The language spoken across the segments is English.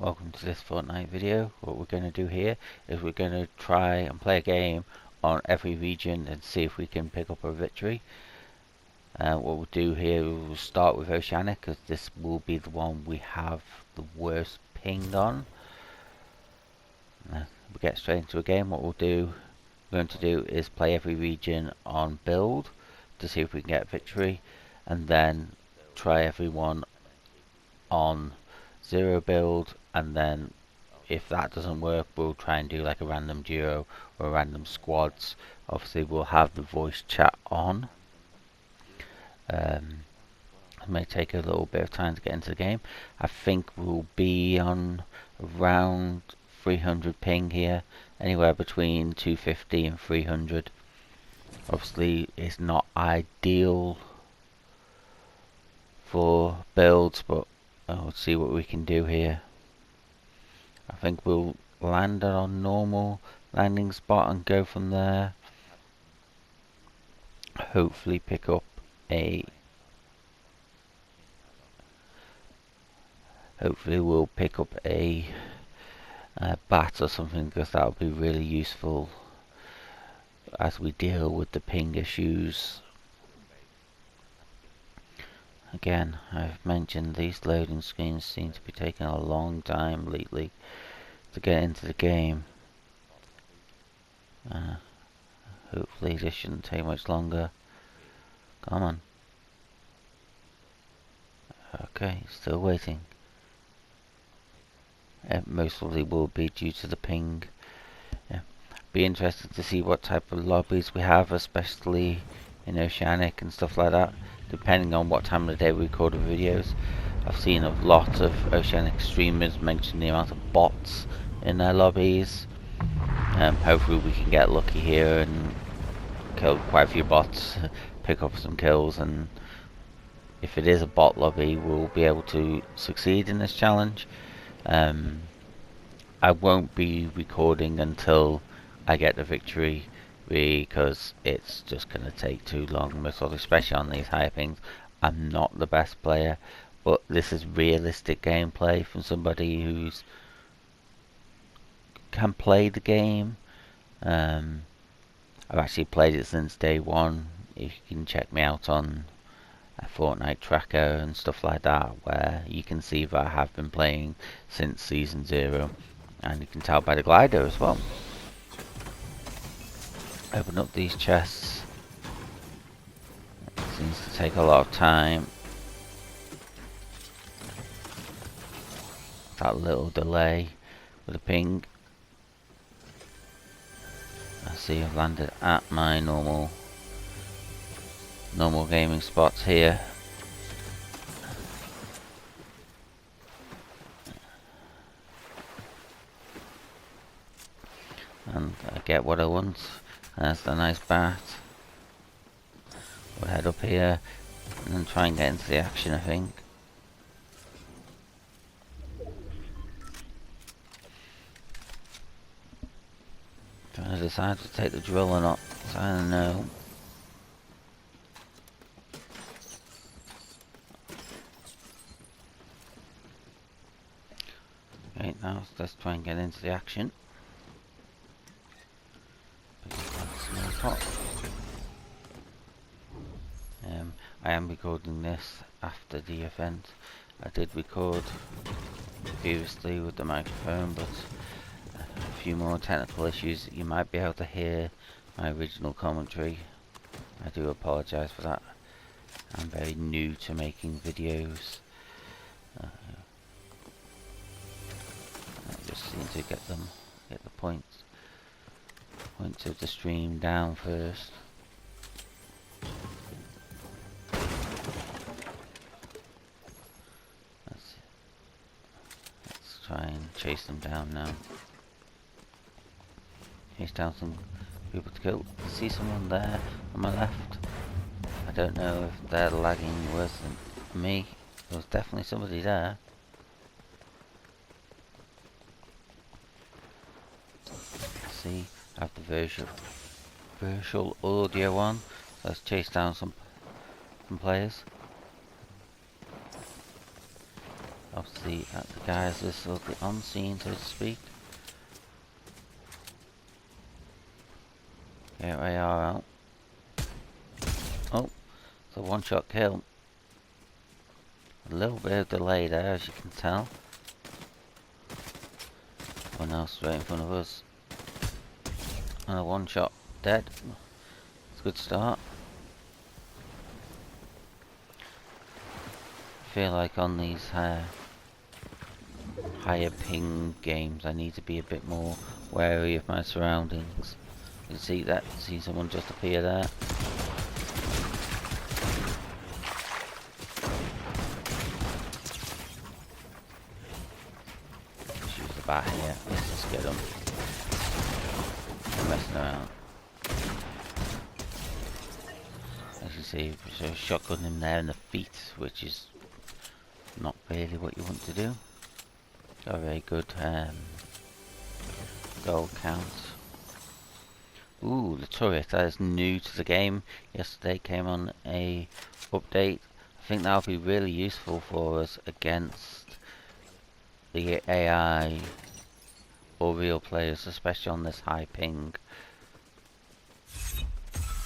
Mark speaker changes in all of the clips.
Speaker 1: welcome to this Fortnite video. What we're going to do here is we're going to try and play a game on every region and see if we can pick up a victory. What we'll do here, we'll start with Oceanic because this will be the one we have the worst ping on. We'll get straight into a game. What we're going to do is play every region on build to see if we can get a victory, and then try everyone on 0 build, and then if that doesn't work we'll try and do like a random duo or random squads. Obviously we'll have the voice chat on. It may take a little bit of time to get into the game. I think we'll be on around 300 ping here, anywhere between 250 and 300. Obviously it's not ideal for builds, but we'll see what we can do here. I think we'll land on normal landing spot and go from there. Hopefully pick up a... Hopefully we'll pick up a bat or something, because that will be really useful as we deal with the ping issues. Again, I've mentioned these loading screens seem to be taking a long time lately to get into the game. Hopefully this shouldn't take much longer. Come on. Okay, still waiting. It most probably will be due to the ping. Be interested to see what type of lobbies we have, especially in Oceanic and stuff like that, depending on what time of the day we record the videos. I've seen a lot of Oceanic streamers mention the amount of bots in their lobbies. Hopefully we can get lucky here and kill quite a few bots, pick up some kills, and if it is a bot lobby we'll be able to succeed in this challenge. I won't be recording until I get the victory, because it's just going to take too long, especially on these high pings. I'm not the best player, but this is realistic gameplay from somebody who's can play the game. I've actually played it since day one. You can check me out on a Fortnite tracker and stuff like that, where you can see that I have been playing since season 0, and you can tell by the glider as well. Open up these chests. It seems to take a lot of time. That little delay with the ping. I see I've landed at my normal gaming spots here. And I get what I want. That's the nice bat. We'll head up here and then try and get into the action, I think. Trying to decide to take the drill or not, so I don't know. Okay, now let's try and get into the action. I am recording this after the event. I did record previously with the microphone, but a few more technical issues. You might be able to hear my original commentary. I do apologise for that. I'm very new to making videos. I just need to get the point of the stream down first. Let's try and chase them down now. Chase down some people to kill. I see someone there on my left. I don't know if they're lagging worse than me. There was definitely somebody there. See, I have the virtual audio on. So let's chase down some players. Oh, obviously at the guys this will be on scene, so to speak. Here we are out. Oh, it's a one-shot kill. A little bit of delay there, as you can tell. One else right in front of us. And a one-shot dead. It's a good start. I feel like on these higher ping games, I need to be a bit more wary of my surroundings. You can see that. See someone just appear there. Let's use the bat here. Let's just get them. They're messing around. As you see, so shotgun him there in the feet, which is not really what you want to do. Got a very good goal count. Ooh, the turret, that is new to the game. Yesterday came on a update. I think that'll be really useful for us against the AI or real players, especially on this high ping.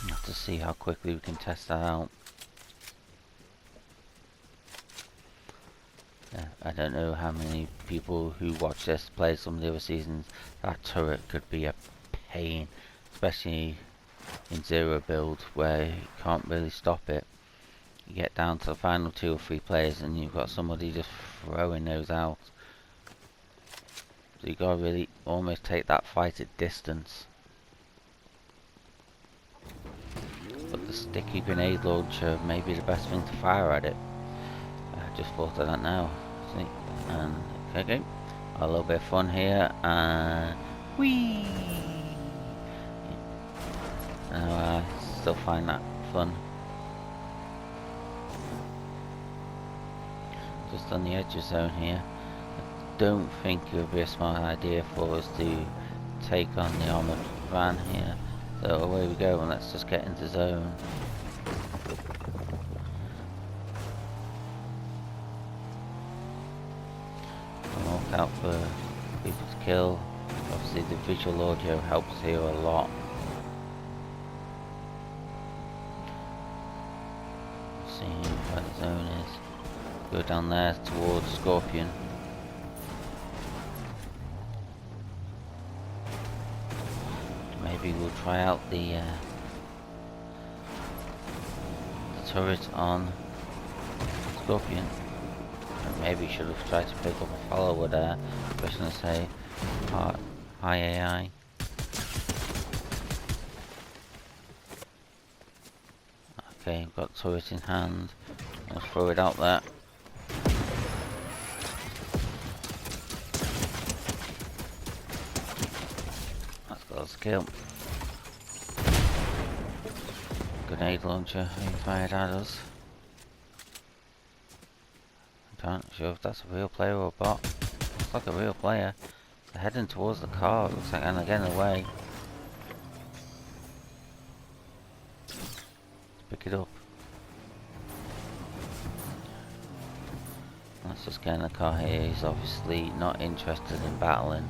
Speaker 1: We'll have to see how quickly we can test that out. I don't know how many people who watch this play some of the other seasons. That turret could be a pain, especially in zero build where you can't really stop it. You get down to the final 2 or 3 players and you've got somebody just throwing those out. So you gotta really almost take that fight at distance. But the sticky grenade launcher may be the best thing to fire at it. I just thought of that now. See? And okay, a little bit of fun here, and whee! I still find that fun. Just on the edge of zone here. I don't think it would be a smart idea for us to take on the armoured van here. So away we go, and let's just get into zone. Look out for people to kill. Obviously the visual audio helps here a lot. See where the zone is. Go down there towards Scorpion. Maybe we'll try out the turret on Scorpion. And maybe should have tried to pick up a follower there. I was going to say high AI. Okay, I've got turret in hand. Let's throw it out there. That's got a skill. Grenade launcher being fired at us. I'm not sure if that's a real player or a bot. Looks like a real player. They're heading towards the car, looks like, and they're getting away. Let's pick it up. Let's just get in the car here. He's obviously not interested in battling.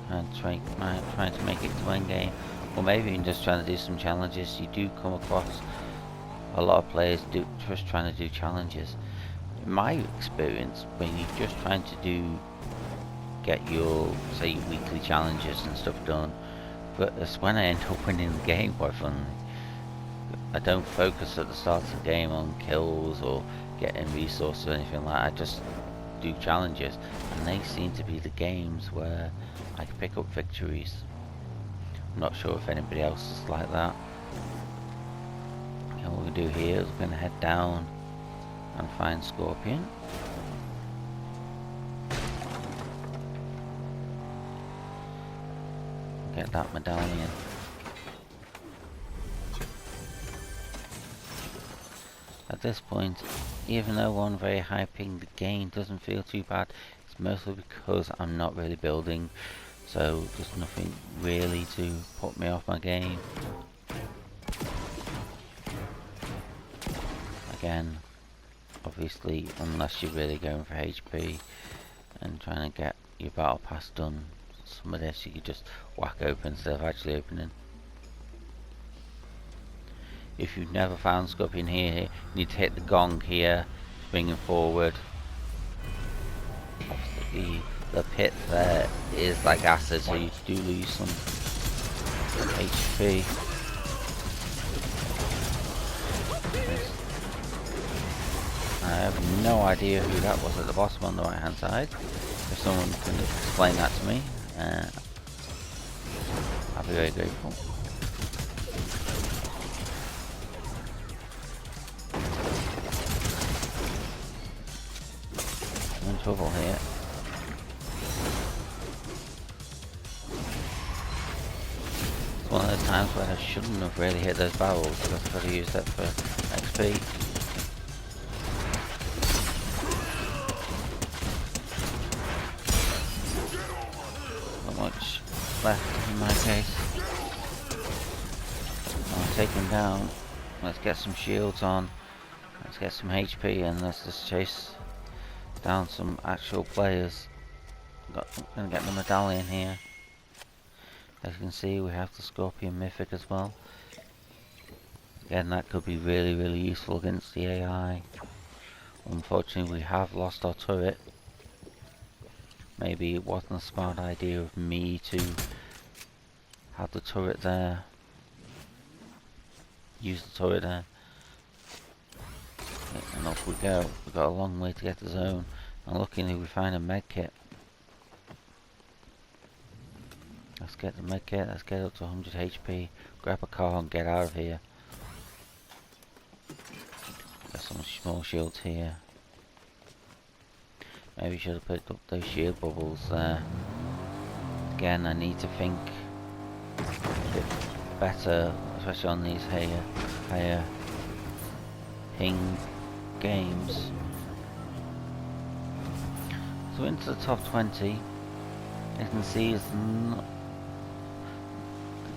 Speaker 1: And trying to make it to endgame. Or maybe even just trying to do some challenges. You do come across a lot of players just trying to do challenges. In my experience, when you're just trying to get your, say, weekly challenges and stuff done, but that's when I end up winning the game, quite funnily. I don't focus at the start of the game on kills or getting resources or anything like that. I just do challenges, and they seem to be the games where I can pick up victories. I'm not sure if anybody else is like that. And what we do here is we're going to head down and find Scorpion. Get that medallion. At this point, even though on very high ping, the game doesn't feel too bad. It's mostly because I'm not really building, so there's nothing really to put me off my game. I again, obviously, unless you're really going for HP and trying to get your battle pass done, some of this you could just whack open instead of actually opening. If you've never found Scorpion here, you need to hit the gong here, bring him forward. Obviously, the pit there is like acid, so you do lose some HP. I have no idea who that was at the bottom on the right hand side. If someone can explain that to me, I'll be very grateful. I'm in trouble here. It's one of those times where I shouldn't have really hit those barrels because I've got to use that for XP. Not much left in my case. I'll take him down. Let's get some shields on. Let's get some HP and let's just chase down some actual players. Gonna get the medallion here. As you can see, we have the Scorpion Mythic as well. Again, that could be really, really useful against the AI. Unfortunately, we have lost our turret. Maybe it wasn't a smart idea of me to have the turret there. Use the turret there. And off we go. We've got a long way to get to the zone. And luckily we find a med kit. Let's get the med kit, let's get up to 100 HP, grab a car and get out of here. Got some small shields here. Maybe should have picked up those shield bubbles there. Again, I need to think a bit better, especially on these higher ping games. So into the top 20, you can see it's the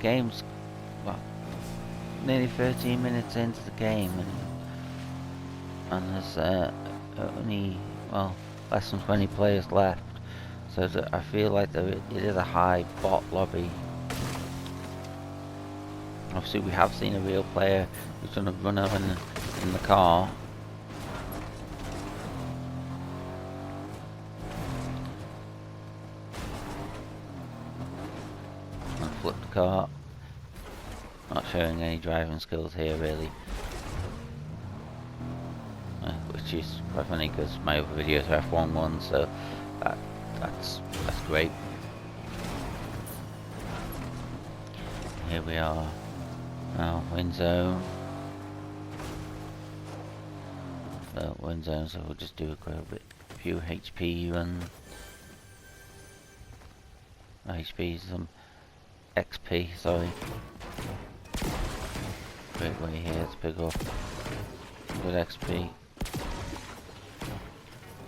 Speaker 1: game's well, nearly 13 minutes into the game, and there's only less than 20 players left. So I feel like it is a high bot lobby. Obviously, we have seen a real player who's done a run over in the car. And flip the car. Not showing any driving skills here, really. Which is quite funny because my other videos are F1 ones, so that's great. Here we are. Now, win zone. So, win zone, so we'll just do a few HP run. HP, some XP, sorry. Great way here to pick up good XP.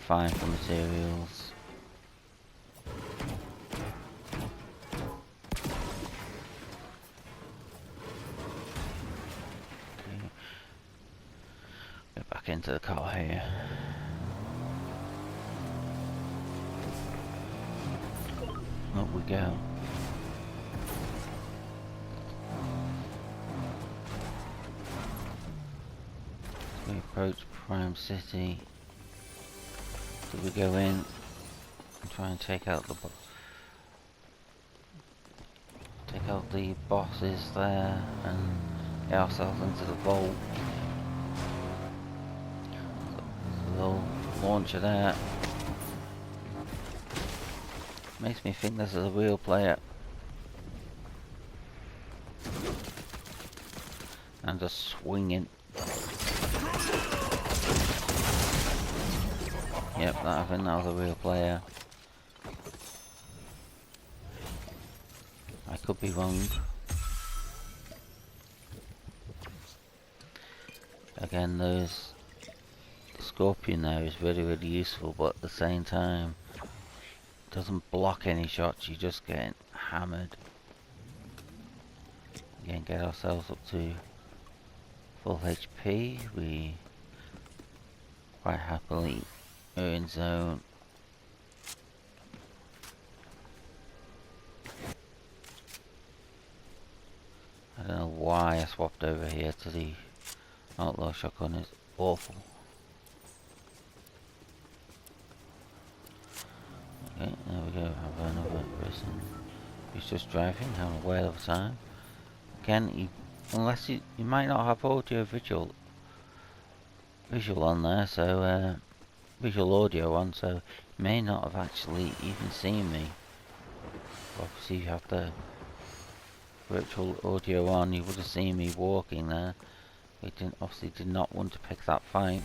Speaker 1: Fine for materials. Back into the car here. Up we go. We approach Prime City. So we go in and try and take out the bosses there and get ourselves into the vault. Little launcher there. Makes me think this is a real player. And just swinging. Yep, I think that was a real player. I could be wrong. Again, the Scorpion there is really, really useful, but at the same time, it doesn't block any shots, you're just getting hammered. Again, get ourselves up to full HP. We quite happily. We're in zone. I don't know why I swapped over here to the outlaw shotgun. It's awful. Okay, there we go. Have another person who's just driving, having a whale of a time. Again, unless you might not have audio visual on there, so visual audio on, so you may not have actually even seen me. Obviously, you have the virtual audio on, you would have seen me walking there. We obviously did not want to pick that fight.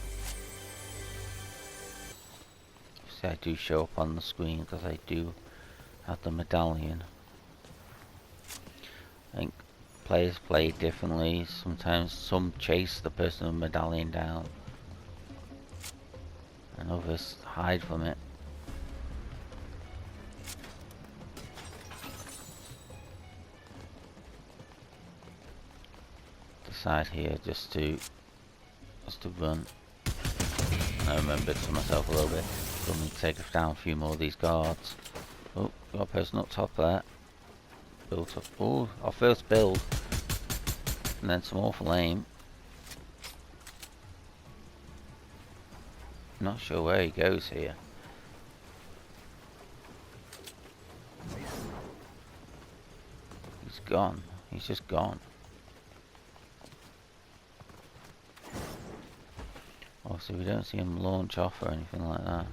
Speaker 1: Obviously, I do show up on the screen because I do have the medallion. I think players play differently. Sometimes some chase the person with the medallion down, and others hide from it. Decide here just to run. I remembered to myself a little bit. Still need to take down a few more of these guards. Oh, got a person up top there. Built up. Oh, our first build. And then some awful aim. Not sure where he goes here. He's gone. He's just gone. Obviously we don't see him launch off or anything like that.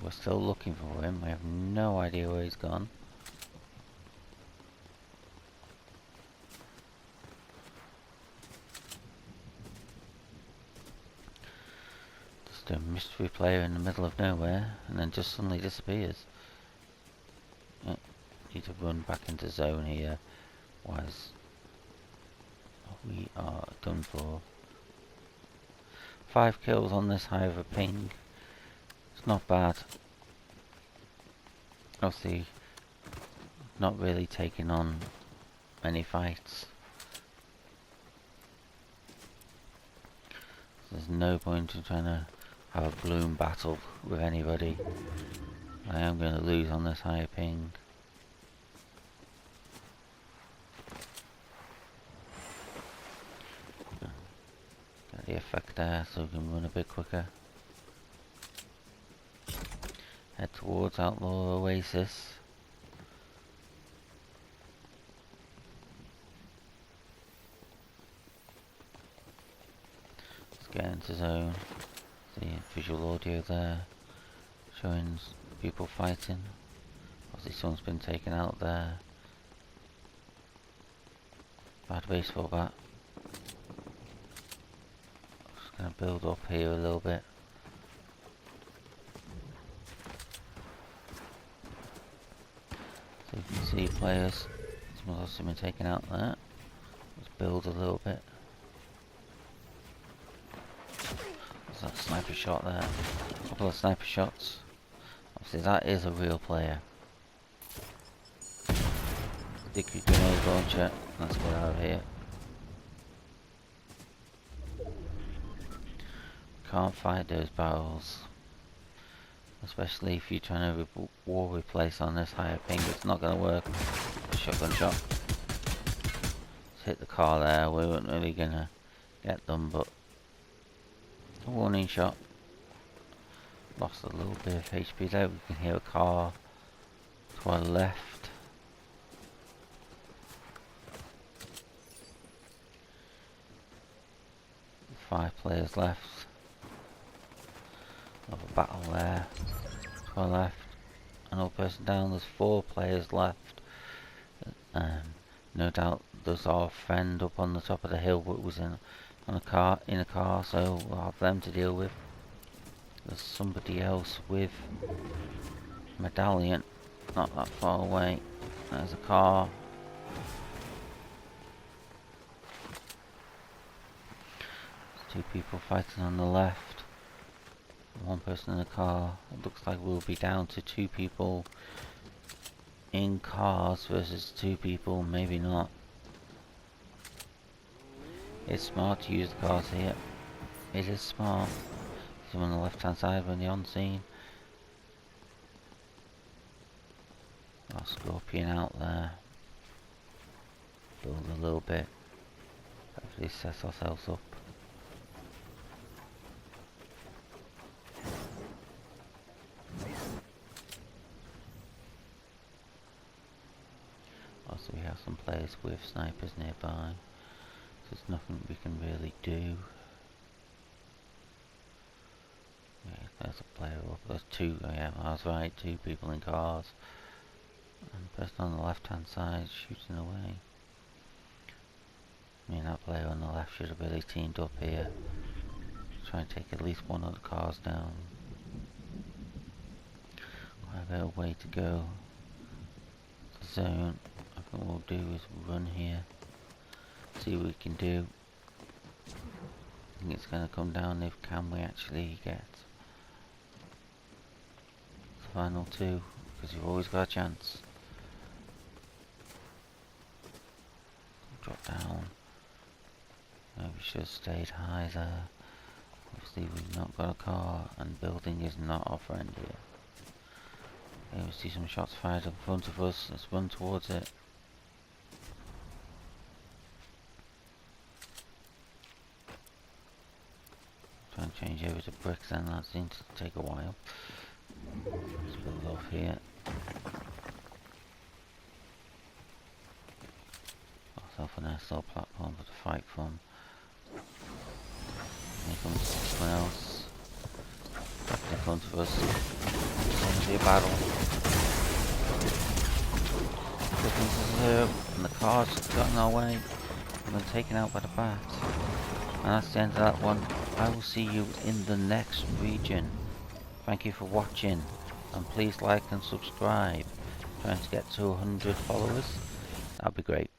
Speaker 1: We're still looking for him. We have no idea where he's gone. Just a mystery player in the middle of nowhere and then just suddenly disappears. Oh, need to run back into zone here. Otherwise we are done for. 5 kills on this high of a ping. It's not bad. Obviously, not really taking on many fights. There's no point in trying to have a bloom battle with anybody. I am going to lose on this higher ping. Get the effect there so we can run a bit quicker. Head towards Outlaw Oasis. Let's get into zone. See visual audio there, showing people fighting. Obviously someone's been taken out there. Bad baseball bat. Just gonna build up here a little bit. So you can see players. Someone's also been taken out there. Let's build a little bit. There's that sniper shot there. A couple of sniper shots. Obviously that is a real player. Sticky grenade launcher. Let's get out of here. Can't fight those barrels. Especially if you're trying to wall replace on this higher ping, it's not going to work. Shotgun shot. Let's hit the car there. We weren't really going to get them, but a warning shot. Lost a little bit of HP there. We can hear a car to our left. Five players left. Another battle there. To our left. Another person down. There's 4 players left. No doubt there's our friend up on the top of the hill, but was in a car, so we'll have them to deal with. There's somebody else with medallion, not that far away. There's a car. There's 2 people fighting on the left. 1 person in a car. It looks like we'll be down to 2 people in cars versus 2 people, maybe not. It's smart to use the cars here. It is smart. See on the left hand side when you're on scene. Our Scorpion out there. Build a little bit. Hopefully set ourselves up. Also we have some players with snipers nearby. So there's nothing we can really do. Yeah, there's a player up. There's two, oh yeah, I was right, two people in cars. And the person on the left hand side shooting away. I mean, that player on the left should have really teamed up here. Try and take at least one of the cars down. Quite a bit of way to go. The zone, I think what we'll do is run here. See what we can do. I think it's going to come down if can we actually get the final two, because you've always got a chance. Drop down. Maybe we should have stayed high there. Obviously we've not got a car and building is not our friend here. Okay, we see some shots fired in front of us. Let's run towards it. Try and change over to bricks then, that seems to take a while. Let's build off here. Ourselves an SL platform for the fight from. Here comes someone else. Back in front of us. It's going to be a battle. And the car's got in our way. We've been taken out by the bat. And that's the end of that one. I will see you in the next region. Thank you for watching. And please like and subscribe. Trying to get to 100 followers. That'd be great.